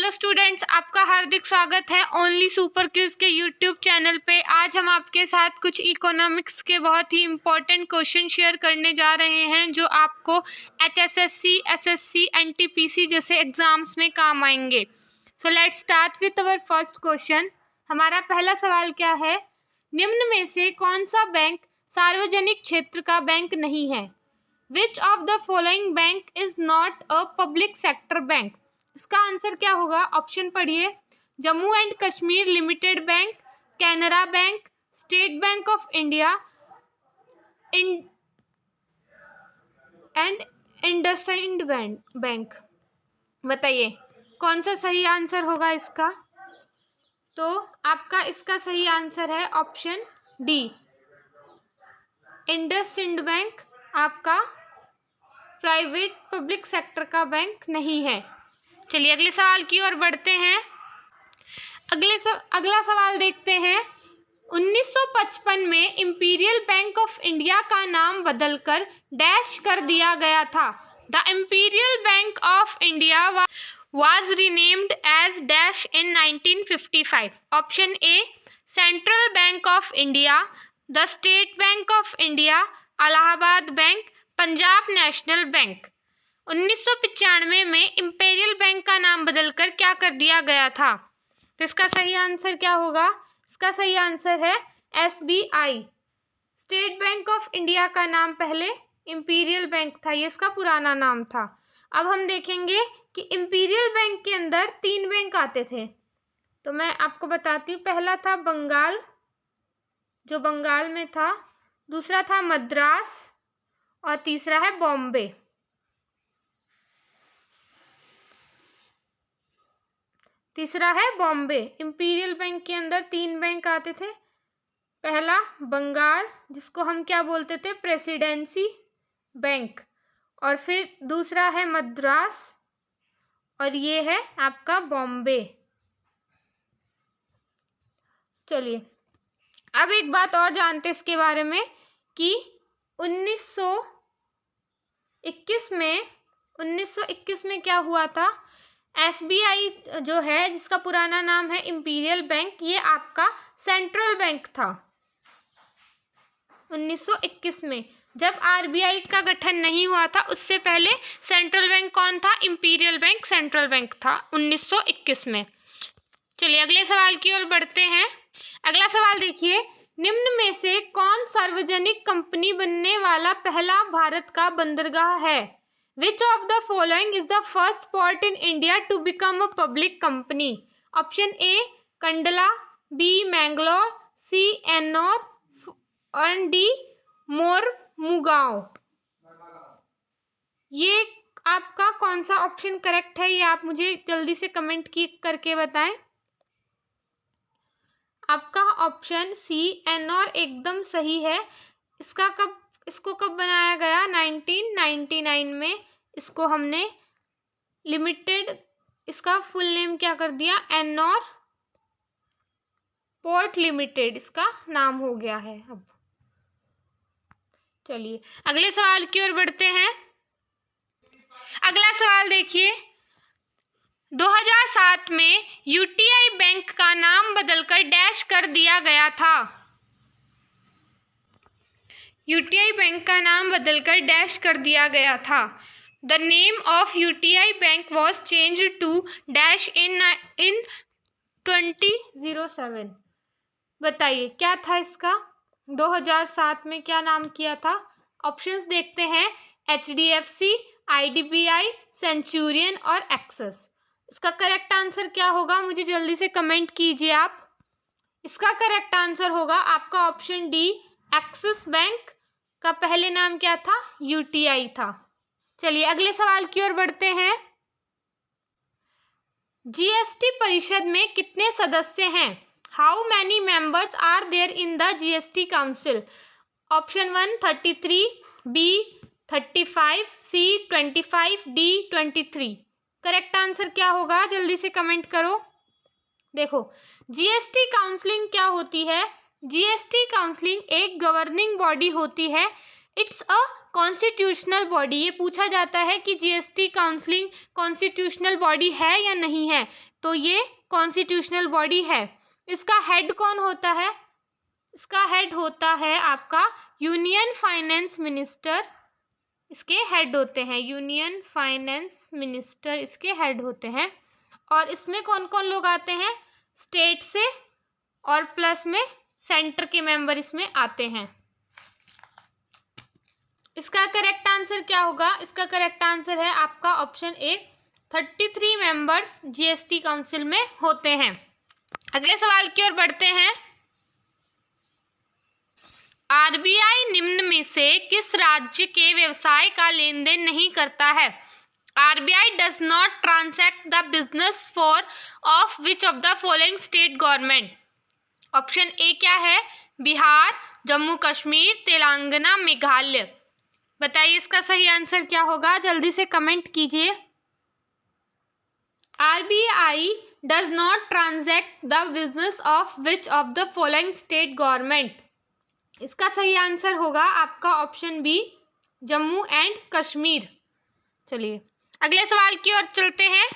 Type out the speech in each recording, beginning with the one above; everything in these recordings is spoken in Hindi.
हेलो स्टूडेंट्स, आपका हार्दिक स्वागत है ओनली सुपर क्विज के यूट्यूब चैनल पे। आज हम आपके साथ कुछ इकोनॉमिक्स के बहुत ही इम्पोर्टेंट क्वेश्चन शेयर करने जा रहे हैं जो आपको HSSC, SSC, NTPC जैसे एग्जाम्स में काम आएंगे। So let's start with our first question. हमारा पहला सवाल क्या है? निम्न में से कौन सा बैंक सार्वजनिक क्षेत्र का बैंक नहीं है? Which of the following bank is not a public sector bank? इसका आंसर क्या होगा? ऑप्शन पढ़िए। Jammu and Kashmir limited bank, Canara bank, state bank of India and IndusInd bank. बताइए कौन सा सही आंसर होगा इसका? तो आपका इसका सही आंसर है ऑप्शन डी, इंडसइंड बैंक आपका प्राइवेट पब्लिक सेक्टर का बैंक नहीं है। चलिए अगले सवाल की ओर बढ़ते हैं। अगला सवाल देखते हैं। 1955 में इंपीरियल बैंक ऑफ इंडिया का नाम बदलकर डैश कर दिया गया था। The imperial bank of India was renamed as dash in 1955. Option A, Central Bank of India, the State Bank of India, Allahabad Bank, Punjab national bank. 1995 में इंपीरियल बैंक का नाम बदलकर क्या कर दिया गया था? तो इसका सही आंसर क्या होगा? इसका सही आंसर है SBI। State bank of India का नाम पहले इंपीरियल बैंक था, ये इसका पुराना नाम था। अब हम देखेंगे कि इंपीरियल बैंक के अंदर 3 बैंक आते थे, तो मैं आपको बताती हूँ। पहला था बंगाल, जो बंगाल में था। दूसरा था मद्रास और तीसरा है बॉम्बे। तीसरा है बॉम्बे। इंपीरियल बैंक के अंदर 3 बैंक आते थे। पहला बंगाल, जिसको हम क्या बोलते थे? Presidency bank. और फिर दूसरा है मद्रास और ये है आपका बॉम्बे। चलिए अब एक बात और जानते इसके बारे में कि 1921 में क्या हुआ था? SBI जो है, जिसका पुराना नाम है इंपीरियल बैंक, ये आपका सेंट्रल बैंक था 1921 में। जब RBI का गठन नहीं हुआ था उससे पहले सेंट्रल बैंक कौन था? इंपीरियल बैंक सेंट्रल बैंक था 1921 में। चलिए अगले सवाल की ओर बढ़ते हैं। अगला सवाल देखिए। निम्न में से कौन सार्वजनिक कंपनी बनने वाला पहला भारत का बंदरगाह है? Which of the following is the first port in India to become a public company? Option A Kandla, B Mangalore, C Ennore और डी मोरमुगांव। ये आपका कौन सा ऑप्शन करेक्ट है, ये आप मुझे जल्दी से कमेंट करके बताएं। आपका ऑप्शन सी एन्नौर एकदम सही है। इसको कब बनाया गया? 1999 में। इसको हमने लिमिटेड, इसका फुल नेम क्या कर दिया? एन्नौर पोर्ट लिमिटेड इसका नाम हो गया है अब। चलिए अगले सवाल की ओर बढ़ते हैं। अगला सवाल देखिए। 2007 में UTI बैंक का नाम बदलकर डैश कर दिया गया था। UTI बैंक का नाम बदलकर डैश कर दिया गया था। The name of UTI bank was change to dash in 2007। बताइए क्या था इसका? 2007 में क्या नाम किया था? ऑप्शंस देखते हैं। HDFC, IDBI, सेंचुरियन और एक्सिस। इसका करेक्ट आंसर क्या होगा? मुझे जल्दी से कमेंट कीजिए आप। इसका करेक्ट आंसर होगा आपका ऑप्शन डी, एक्सिस बैंक का पहले नाम क्या था? UTI था। चलिए अगले सवाल की ओर बढ़ते हैं। GST परिषद में कितने सदस्य हैं? How many members are there in the GST council? Option 1 33, B 35, C 25, D 23। Correct answer क्या होगा? जल्दी से कमेंट करो। देखो GST काउंसलिंग क्या होती है? GST काउंसलिंग एक गवर्निंग बॉडी होती है। It's a constitutional body. ये पूछा जाता है कि GST काउंसलिंग कॉन्स्टिट्यूशनल बॉडी है या नहीं है। तो ये कॉन्स्टिट्यूशनल बॉडी है। इसका हेड कौन होता है? इसका हेड होता है आपका यूनियन फाइनेंस मिनिस्टर। इसके हेड होते हैं यूनियन फाइनेंस मिनिस्टर, इसके हेड होते हैं। और इसमें कौन कौन लोग आते हैं? स्टेट से और प्लस में सेंटर के मेंबर इसमें आते हैं। इसका करेक्ट आंसर क्या होगा? इसका करेक्ट आंसर है आपका ऑप्शन ए, 33 मेंबर्स जीएसटी काउंसिल में होते हैं। अगले सवाल की ओर बढ़ते हैं। आरबीआई निम्न में से किस राज्य के व्यवसाय का लेन देन नहीं करता है? RBI does not transact the business for of which of the following state government? Option ए क्या है? बिहार, जम्मू कश्मीर, तेलंगाना, मेघालय। बताइए इसका सही आंसर क्या होगा? जल्दी से कमेंट कीजिए। RBI does not transact the business of which of the following state government? इसका सही आंसर होगा आपका option B, Jammu and Kashmir. चलिए अगले सवाल की ओर चलते हैं।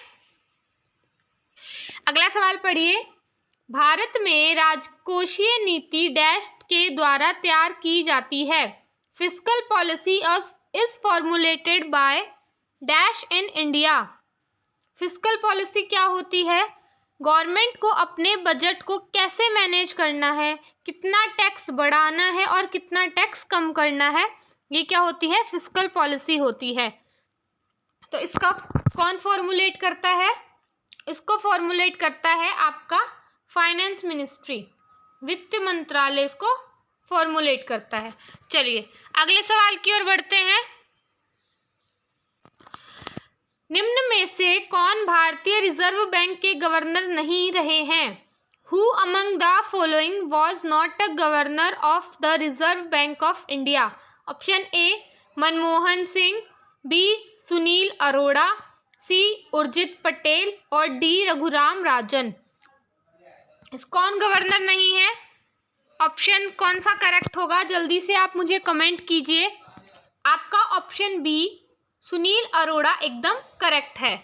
अगला सवाल पढ़िए। भारत में राजकोषीय नीति डैश के द्वारा तैयार की जाती है। Fiscal policy is formulated by dash in India. Fiscal policy क्या होती है? गवर्नमेंट को अपने बजट को कैसे मैनेज करना है, कितना टैक्स बढ़ाना है और कितना टैक्स कम करना है, ये क्या होती है? फिस्कल पॉलिसी होती है। तो इसका कौन फॉर्मुलेट करता है? इसको फॉर्मुलेट करता है आपका फाइनेंस मिनिस्ट्री, वित्त मंत्रालय इसको फॉर्मुलेट करता है। चलिए अगले सवाल की ओर बढ़ते हैं। निम्न में से कौन भारतीय रिजर्व बैंक के गवर्नर नहीं रहे हैं? Who among the following was not a governor of the Reserve bank of India? Option A Manmohan Singh, B Sunil Arora, C Urjit Patel और डी रघुराम राजन। इस कौन गवर्नर नहीं है? ऑप्शन कौन सा करेक्ट होगा? जल्दी से आप मुझे कमेंट कीजिए। आपका ऑप्शन बी सुनील अरोड़ा एकदम करेक्ट है।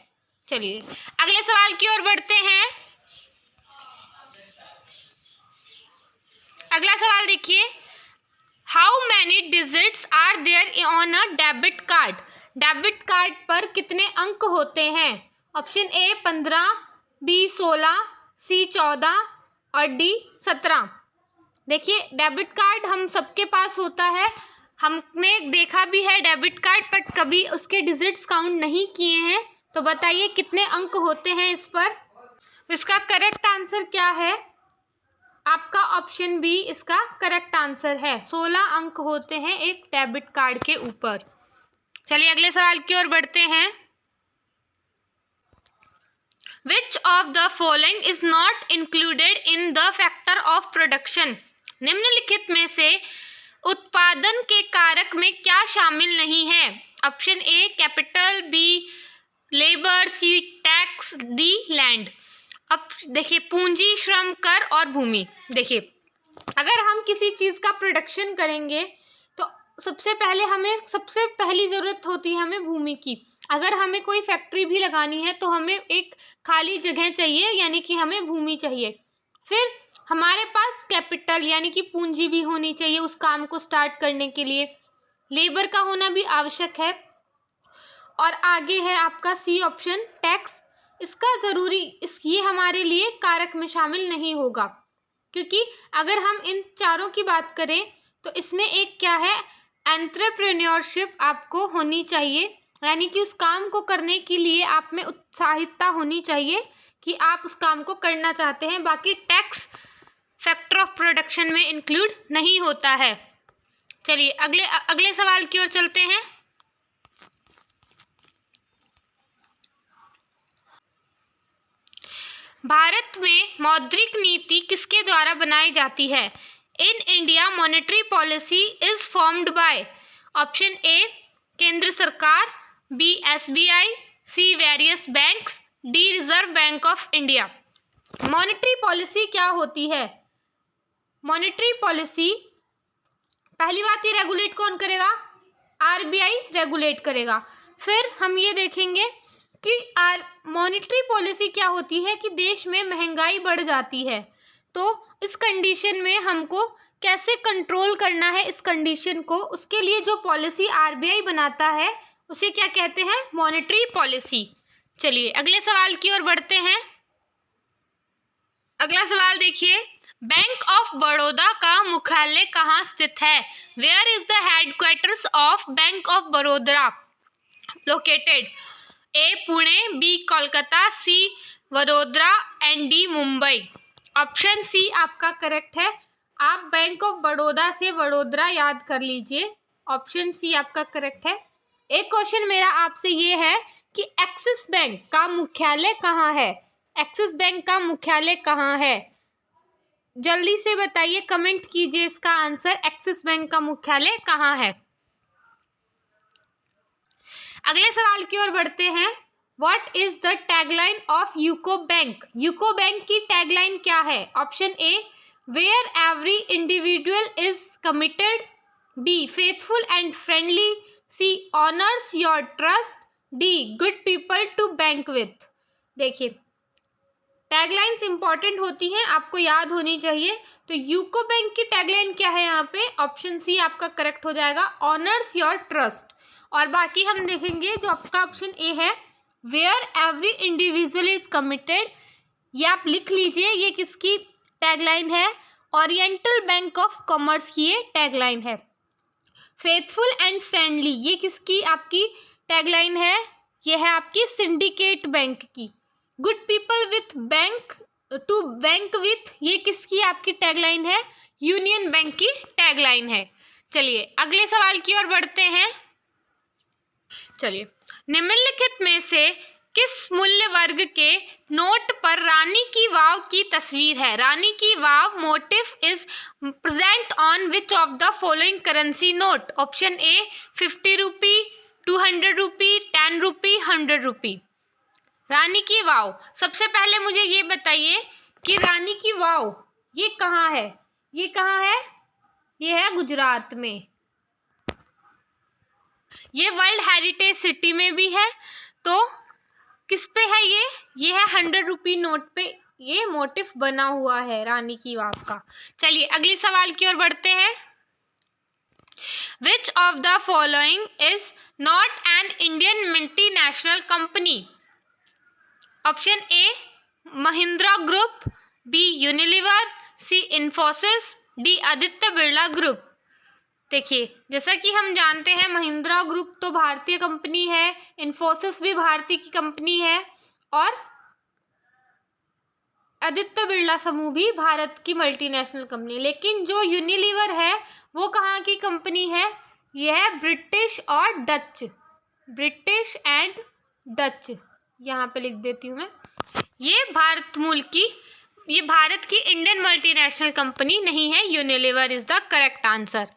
चलिए अगले सवाल की ओर बढ़ते हैं। अगला सवाल देखिए। How many digits are there on a debit card? Debit card पर कितने अंक होते हैं? ऑप्शन ए 15, बी 16, सी 14 और डी 17। देखिए डेबिट कार्ड हम सबके पास होता है, हमने देखा भी है डेबिट कार्ड पर, कभी उसके डिजिट्स काउंट नहीं किए हैं। तो बताइए कितने अंक होते हैं इस पर? इसका करेक्ट आंसर क्या है? आपका ऑप्शन बी इसका करेक्ट आंसर है। 16 अंक होते हैं एक डेबिट कार्ड के ऊपर। चलिए अगले सवाल की ओर बढ़ते हैं। Which of the following is not included in the factor of production? निम्नलिखित में से उत्पादन के कारक में क्या शामिल नहीं है? Option A capital, B labour, C tax, D land. अब देखिए पूंजी, श्रम, कर और भूमि। देखिए अगर हम किसी चीज़ का प्रोडक्शन करेंगे तो सबसे पहली ज़रूरत होती है हमें भूमि की। अगर हमें कोई फैक्ट्री भी लगानी है तो हमें एक खाली जगह चाहिए, यानी कि हमें भूमि चाहिए। फिर हमारे पास कैपिटल यानी कि पूंजी भी होनी चाहिए उस काम को स्टार्ट करने के लिए। लेबर का होना भी आवश्यक है। और आगे है आपका सी ऑप्शन टैक्स। इसका ये हमारे लिए कारक में शामिल नहीं होगा, क्योंकि अगर हम इन चारों की बात करें तो इसमें एक क्या है, एंटरप्रेन्योरशिप आपको होनी चाहिए, यानी कि उस काम को करने के लिए आप में उत्साहिता होनी चाहिए कि आप उस काम को करना चाहते हैं। बाकी टैक्स फैक्टर ऑफ प्रोडक्शन में इंक्लूड नहीं होता है। चलिए अगले सवाल की ओर चलते हैं। भारत में मौद्रिक नीति किसके द्वारा बनाई जाती है? In India monetary policy is formed by. Option A केंद्र सरकार, B SBI, C various banks, D reserve bank of India. Monetary policy क्या होती है? मॉनेटरी पॉलिसी पहली बात ये रेगुलेट कौन करेगा? आरबीआई रेगुलेट करेगा। फिर हम ये देखेंगे कि मॉनेटरी पॉलिसी क्या होती है कि देश में महंगाई बढ़ जाती है, तो इस कंडीशन में हमको कैसे कंट्रोल करना है इस कंडीशन को, उसके लिए जो पॉलिसी आरबीआई बनाता है उसे क्या कहते हैं, मॉनेटरी पॉलिसी। चलिए अगले सवाल की ओर बढ़ते हैं। अगला सवाल देखिए, बैंक ऑफ बड़ौदा का मुख्यालय कहाँ स्थित है? Where is the headquarters of bank of Baroda located? A Pune, B Kolkata, C Vadodara and D Mumbai. Option C आपका करेक्ट है। आप बैंक ऑफ बड़ौदा से वडोदरा याद कर लीजिए। ऑप्शन सी आपका करेक्ट है। एक क्वेश्चन मेरा आपसे ये है कि एक्सिस बैंक का मुख्यालय कहाँ है? एक्सिस बैंक का मुख्यालय कहाँ है? जल्दी से बताइए, कमेंट कीजिए इसका आंसर, एक्सिस बैंक का मुख्यालय कहाँ है? अगले सवाल की ओर बढ़ते हैं। What is the tagline of UCO bank? UCO bank की टैगलाइन क्या है? Option A, where every individual is committed, B faithful and friendly, C honours your trust, D good people to bank with. देखिए टैगलाइंस इंपॉर्टेंट होती हैं, आपको याद होनी चाहिए। तो यूको बैंक की टैगलाइन क्या है यहाँ पे? ऑप्शन सी आपका करेक्ट हो जाएगा, ऑनर्स योर ट्रस्ट। और बाकी हम देखेंगे, जो आपका ऑप्शन ए है, where every individual is committed, ये आप लिख लीजिए, ये किसकी टैगलाइन है? ओरिएंटल बैंक ऑफ कॉमर्स की ये टैगलाइन है। फेथफुल एंड फ्रेंडली, ये किसकी आपकी टैगलाइन है? ये है आपकी सिंडिकेट बैंक की। Good people with bank to bank with, ये किसकी आपकी टैगलाइन है? यूनियन बैंक की टैगलाइन है। चलिए अगले सवाल की ओर बढ़ते हैं। चलिए, निम्नलिखित में से किस मूल्य वर्ग के नोट पर रानी की वाव की तस्वीर है? Rani ki Vav motif is present on which of the following currency note? Option A 50 rupee, 200 rupee, 10 rupee, 100 rupee. Rani ki Vav, सबसे पहले मुझे ये बताइए कि रानी की वाव ये कहाँ है? ये कहाँ है? ये है गुजरात में। ये वर्ल्ड हेरिटेज सिटी में भी है। तो किस पे है ये है 100 रुपी नोट पे ये मोटिव बना हुआ है रानी की वाव का। चलिए अगली सवाल की ओर बढ़ते हैं। Which of the following is not an Indian multinational company? Option A Mahindra group, B Unilever, C Infosys, D Aditya Birla group. देखिए जैसा कि हम जानते हैं महिंद्रा ग्रुप तो भारतीय कंपनी है, इन्फोसिस भी भारतीय की कंपनी है और आदित्य बिरला समूह भी भारत की मल्टीनेशनल कंपनी। लेकिन जो यूनिलीवर है वो कहाँ की कंपनी है? यह है ब्रिटिश और डच, ब्रिटिश एंड डच। यहाँ पे लिख देती हूँ मैं, ये भारत मूल की, ये भारत की इंडियन मल्टीनेशनल कंपनी नहीं है। Unilever is the correct answer.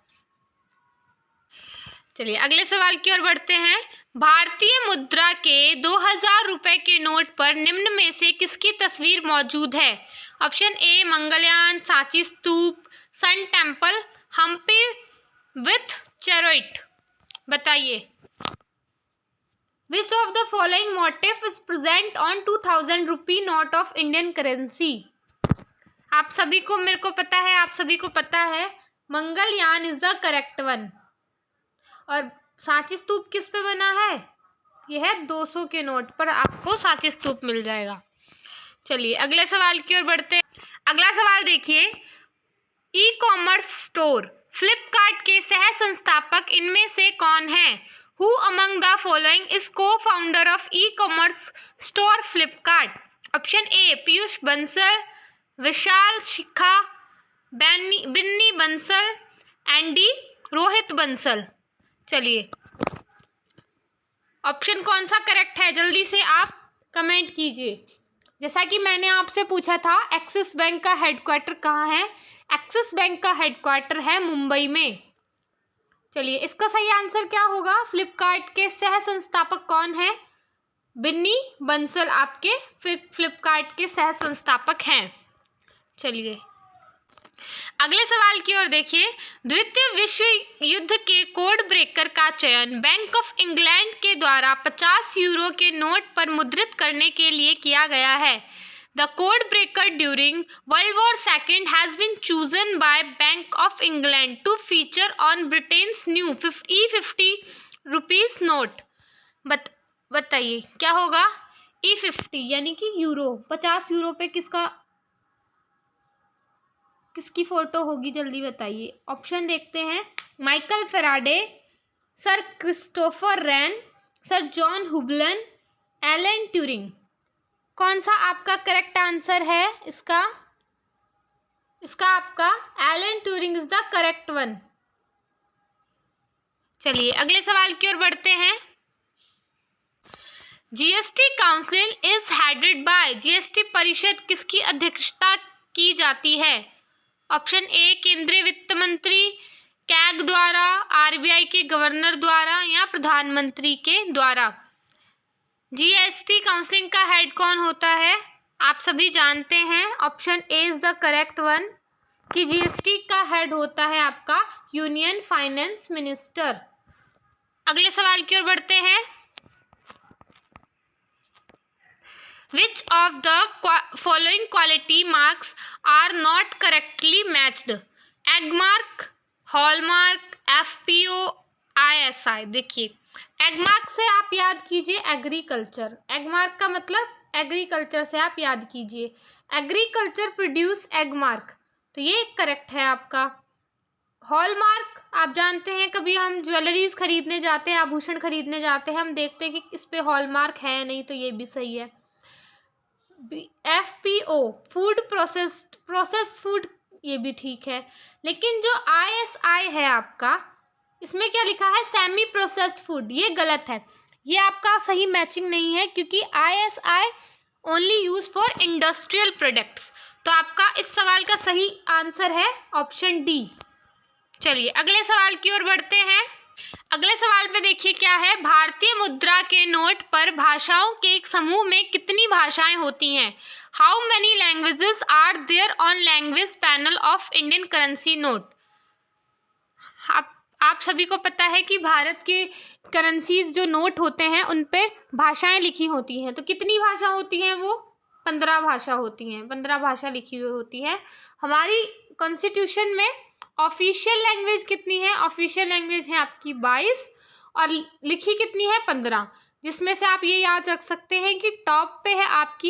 चलिए अगले सवाल की ओर बढ़ते हैं। भारतीय मुद्रा के 2000 रुपए के नोट पर निम्न में से किसकी तस्वीर मौजूद है? Option A Mangalyaan, Sanchi Stupa, sun temple, Hampi with chariot. बताइए which of the following motif is present on 2000 rupee note of Indian currency? आप सभी को, मेरे को पता है आप सभी को पता है, Mangalyaan is the correct one. और सांची स्तूप किस पे बना है? यह है 200 के नोट पर आपको सांची स्तूप मिल जाएगा। चलिए अगले सवाल की ओर बढ़ते हैं। अगला सवाल देखिए, ई कॉमर्स स्टोर फ्लिपकार्ट के सह संस्थापक इनमें से कौन है? Who among the following is co-founder of e-commerce store Flipkart? Option A Piyush Bansal, Vishal Shikha, Binny Bansal and D Rohit Bansal. चलिए ऑप्शन कौन सा करेक्ट है, जल्दी से आप कमेंट कीजिए। जैसा कि मैंने आपसे पूछा था एक्सिस बैंक का हेडक्वार्टर कहाँ है? एक्सिस बैंक का हेडक्वार्टर है मुंबई में। चलिए इसका सही आंसर क्या होगा? फ्लिपकार्ट के सह संस्थापक कौन है? बिन्नी बंसल आपके फ्लिपकार्ट के सह संस्थापक हैं। चलिए अगले सवाल की ओर देखिए। द्वितीय विश्व युद्ध के कोड ब्रेकर का चयन बैंक ऑफ इंग्लैंड के द्वारा 50 यूरो के नोट पर मुद्रित करने के लिए किया गया है। The code breaker during world war second has been chosen by bank of England to feature on Britain's new E50 rupees note. बताइए क्या होगा? E50 यानी कि यूरो, 50 यूरो पे किसकी फोटो होगी, जल्दी बताइए। ऑप्शन देखते हैं। माइकल फेराडे, सर क्रिस्टोफर रैन, सर जॉन हुबलन, एलन ट्यूरिंग। कौन सा आपका करेक्ट आंसर है इसका आपका Alan Turing is the correct one. चलिए अगले सवाल की ओर बढ़ते हैं। GST council is headed by, GST परिषद किसकी अध्यक्षता की जाती है? ऑप्शन ए केंद्रीय वित्त मंत्री, कैग द्वारा, आरबीआई के गवर्नर द्वारा या प्रधानमंत्री के द्वारा। जीएसटी काउंसिल का हेड कौन होता है? आप सभी जानते हैं option A is the correct one कि जीएसटी का हेड होता है आपका यूनियन फाइनेंस मिनिस्टर। अगले सवाल की ओर बढ़ते हैं। Which of the following quality marks are not correctly matched? Egg mark, hallmark, FPO, ISI। देखिए एग मार्क से आप याद कीजिए एग्रीकल्चर, एग मार्क का मतलब एग्रीकल्चर से आप याद कीजिए एग्रीकल्चर प्रोड्यूस एग मार्क, तो ये करेक्ट है आपका। हॉलमार्क आप जानते हैं, कभी हम ज्वेलरीज खरीदने जाते हैं, आभूषण खरीदने जाते हैं, हम देखते हैं कि इस पे हॉलमार्क है नहीं, तो ये भी सही है। FPO फूड प्रोसेस्ड फूड, ये भी ठीक है। लेकिन जो ISI है आपका, इसमें क्या लिखा है? सेमी प्रोसेस्ड फूड, ये गलत है, ये आपका सही मैचिंग नहीं है क्योंकि ISI only use for industrial products. तो आपका इस सवाल का सही आंसर है ऑप्शन डी। चलिए अगले सवाल की ओर बढ़ते हैं। अगले सवाल पे देखिए क्या है। भारतीय मुद्रा के नोट पर भाषाओं के एक समूह में कितनी भाषाएं होती हैं? How many languages are there on language panel of Indian currency note? आप सभी को पता है कि भारत के करेंसीज जो नोट होते हैं उन पे भाषाएं लिखी होती हैं, तो कितनी भाषा होती हैं? वो 15 भाषा होती हैं, 15 भाषा लिखी हुई होती है। हमारी कॉन्स्टिट्यूशन में ऑफिशियल लैंग्वेज कितनी है? ऑफिशियल लैंग्वेज है आपकी 22 और लिखी कितनी है? 15, जिसमें से आप ये याद रख सकते हैं कि टॉप पे है आपकी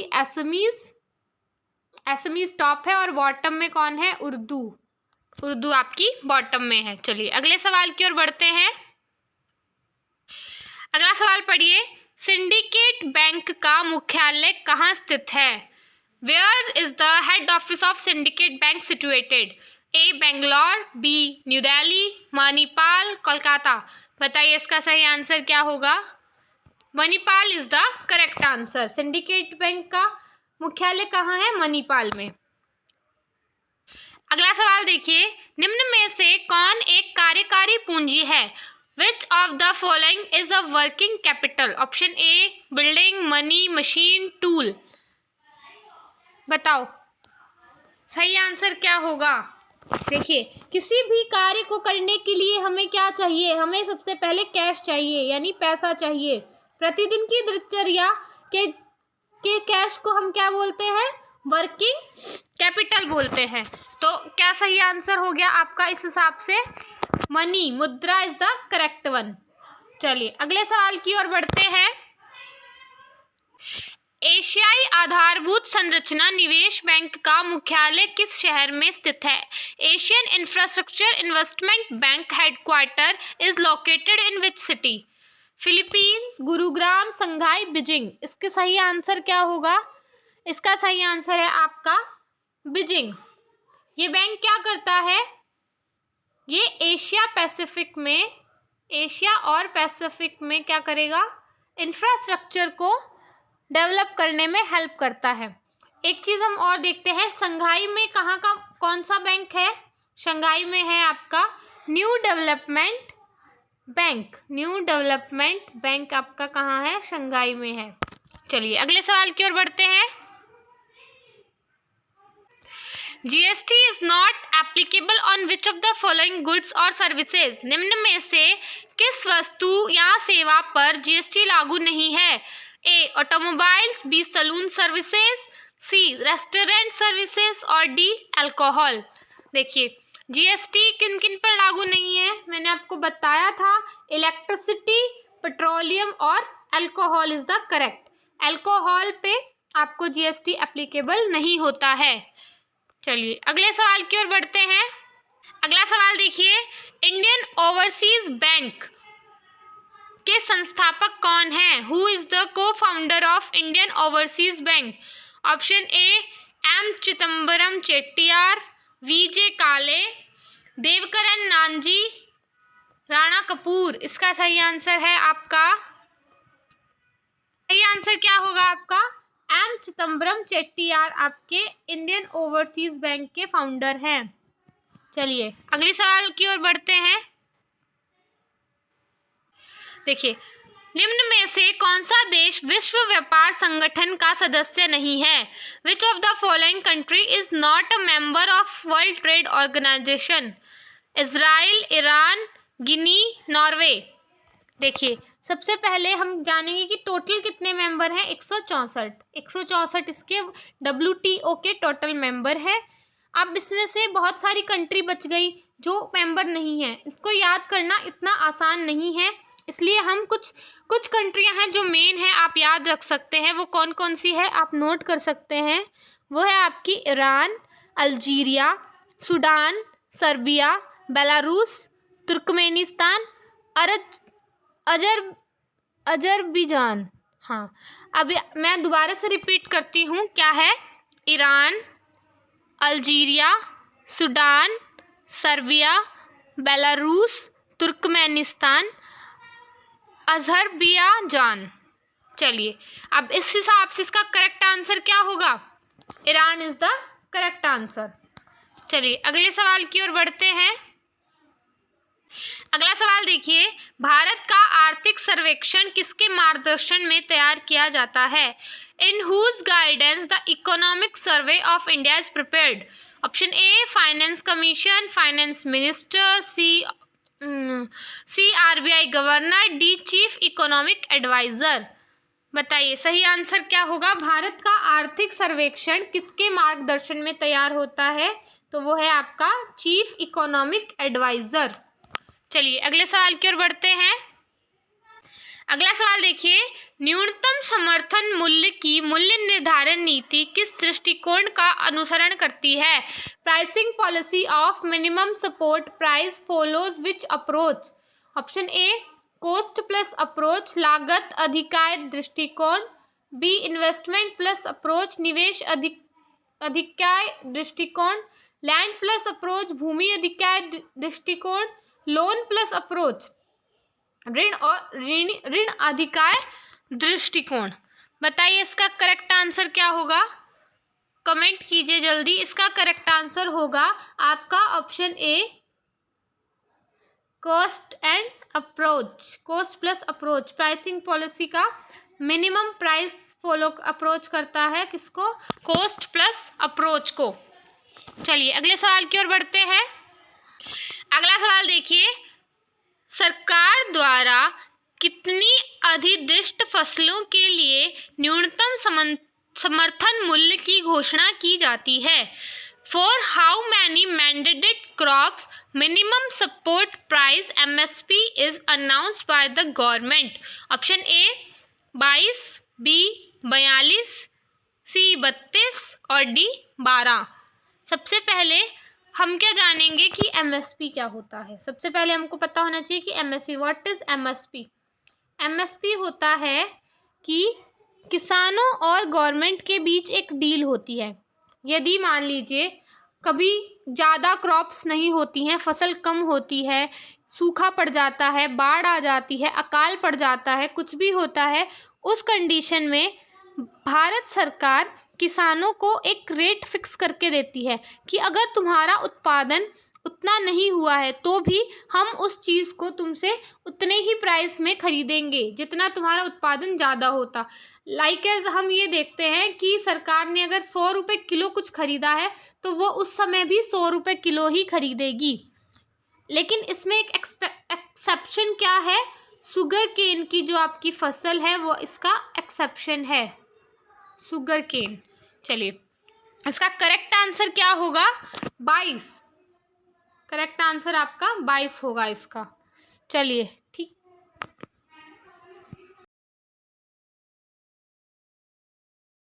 एसमीज टॉप है और बॉटम में कौन है? उर्दू आपकी बॉटम में है। चलिए अगले सवाल की ओर बढ़ते हैं। अगला सवाल पढ़िए। सिंडिकेट बैंक का मुख्यालय कहाँ स्थित है? Where is the head office of syndicate bank situated? A Bangalore, B New Delhi, Manipal, Kolkata. बताइए इसका सही आंसर क्या होगा? Manipal is the correct answer. Syndicate bank का मुख्यालय कहाँ है? मणिपाल में। अगला सवाल देखिए। निम्न में से कौन एक कार्यकारी पूंजी है? Which of the following is a working capital? Option A building, money, machine, tool. बताओ सही आंसर क्या होगा? देखिए किसी भी कार्य को करने के लिए हमें क्या चाहिए? हमें सबसे पहले कैश चाहिए, यानी पैसा चाहिए। प्रतिदिन की दिनचर्या के कैश को हम क्या बोलते हैं? वर्किंग कैपिटल बोलते हैं। तो क्या सही आंसर हो गया आपका इस हिसाब से? मनी, मुद्रा इज द करेक्ट वन। चलिए अगले सवाल की ओर बढ़ते हैं। एशियाई आधारभूत संरचना निवेश बैंक का मुख्यालय किस शहर में स्थित है? Asian infrastructure investment bank headquarter is located in which city? Philippines, Gurugram, Shanghai, Beijing. इसके सही आंसर क्या होगा? इसका सही आंसर है आपका बीजिंग। ये बैंक क्या करता है? ये एशिया और पैसिफिक में क्या करेगा? इंफ्रास्ट्रक्चर को डेवलप करने में हेल्प करता है। एक चीज़ हम और देखते हैं, संघाई में कहाँ का कौन सा बैंक है? संघाई में है आपका न्यू डेवलपमेंट बैंक आपका कहाँ है? संघाई में है। चलिए अगले सवाल की ओर बढ़ते हैं। GST is not applicable on which of the following goods और सर्विसेज, निम्न में से किस वस्तु या सेवा पर जीएसटी लागू नहीं है? ए ऑटोमोबाइल्स, बी सलून सर्विसेज, सी रेस्टोरेंट सर्विसेज और डी अल्कोहल। देखिए जीएसटी किन किन पर लागू नहीं है, मैंने आपको बताया था इलेक्ट्रिसिटी, पेट्रोलियम और alcohol is the correct. Alcohol पे आपको जीएसटी एप्लीकेबल नहीं होता है। चलिए अगले सवाल की ओर बढ़ते हैं। अगला सवाल देखिए, इंडियन ओवरसीज बैंक के संस्थापक कौन हैं? Who is the co-founder of Indian Overseas Bank? Option A M Chidambaram Chettiar, V J Kale, Devkaran Nanji, Rana Kapoor. इसका सही आंसर है आपका, सही आंसर क्या होगा आपका? एम चिदम्बरम चेट्टियार आपके इंडियन ओवरसीज बैंक के फाउंडर हैं। चलिए अगले सवाल की ओर बढ़ते हैं। देखिए निम्न में से कौन सा देश विश्व व्यापार संगठन का सदस्य नहीं है? Which of the following country is not a member of world trade organisation? Israel, Iran, Guinea, Norway. देखिए सबसे पहले हम जानेंगे कि टोटल कितने मेंबर हैं। 164 इसके WTO के टोटल मेंबर है। अब इसमें से बहुत सारी कंट्री बच गई जो मेंबर नहीं है। इसको याद करना इतना आसान नहीं है, इसलिए हम कुछ कंट्रियां हैं जो मेन है, आप याद रख सकते हैं। वो कौन कौन सी है आप नोट कर सकते हैं। वो है आपकी Iran, Algeria, Sudan, Serbia, Belarus, Turkmenistan, Azerbaijan. हाँ अब मैं दोबारा से रिपीट करती हूँ, क्या है? Iran, Algeria, Sudan, Serbia, Belarus, Turkmenistan, Azerbaijan. चलिए अब इस हिसाब से इसका करेक्ट आंसर क्या होगा? Iran is the correct answer. चलिए अगले सवाल की ओर बढ़ते हैं। अगला सवाल देखिए, भारत का आर्थिक सर्वेक्षण किसके मार्गदर्शन में तैयार किया जाता है? In whose guidance the economic survey of India is prepared? Option A finance commission, finance minister, C RBI governor, D chief economic adviser. बताइए सही आंसर क्या होगा? भारत का आर्थिक सर्वेक्षण किसके मार्गदर्शन में तैयार होता है? तो वो है आपका चीफ इकोनॉमिक एडवाइजर। चलिए अगले सवाल की ओर बढ़ते हैं। अगला सवाल देखिए, न्यूनतम समर्थन मूल्य की मूल्य निर्धारण नीति किस दृष्टिकोण का अनुसरण करती है? Pricing policy of minimum support price follows which approach? Option A cost plus approach, लागत अधिकाय दृष्टिकोण, बी इन्वेस्टमेंट प्लस अप्रोच, निवेश अधिकाय दृष्टिकोण, लैंड प्लस अप्रोच, भूमि अधिकाय दृष्टिकोण, लोन प्लस अप्रोच, ऋण अधिकाय दृष्टिकोण। बताइए इसका करेक्ट आंसर क्या होगा? कमेंट कीजिए जल्दी। इसका करेक्ट आंसर होगा आपका option A cost and approach, cost plus approach. Pricing policy का मिनिमम प्राइस फॉलो अप्रोच करता है किसको? कॉस्ट प्लस अप्रोच को। चलिए अगले सवाल की ओर बढ़ते हैं। अगला सवाल देखिए, सरकार द्वारा कितनी अधिदिष्ट फसलों के लिए न्यूनतम समर्थन मूल्य की घोषणा की जाती है? For how many mandated crops minimum support price MSP is announced by the government? Option A 22, B 42, C 32 और डी 12। सबसे पहले हम क्या जानेंगे कि MSP क्या होता है। सबसे पहले हमको पता होना चाहिए कि MSP, what is MSP? MSP होता है कि किसानों और गवर्नमेंट के बीच एक डील होती है। यदि मान लीजिए कभी ज़्यादा क्रॉप्स नहीं होती हैं, फसल कम होती है, सूखा पड़ जाता है, बाढ़ आ जाती है, अकाल पड़ जाता है, कुछ भी होता है, उस कंडीशन में भारत सरकार किसानों को एक रेट फिक्स करके देती है कि अगर तुम्हारा उत्पादन उतना नहीं हुआ है तो भी हम उस चीज़ को तुमसे उतने ही प्राइस में खरीदेंगे जितना तुम्हारा उत्पादन ज़्यादा होता। लाइक एज हम ये देखते हैं कि सरकार ने अगर 100 रुपये किलो कुछ खरीदा है तो वो उस समय भी 100 रुपये किलो ही खरीदेगी। लेकिन इसमें एक एक्सेप्शन क्या है, शुगर केन की जो आपकी फसल है वो इसका एक्सेप्शन है, शुगर केन। चलिए इसका करेक्ट आंसर क्या होगा, 22। करेक्ट आंसर आपका 22 होगा इसका। चलिए ठीक।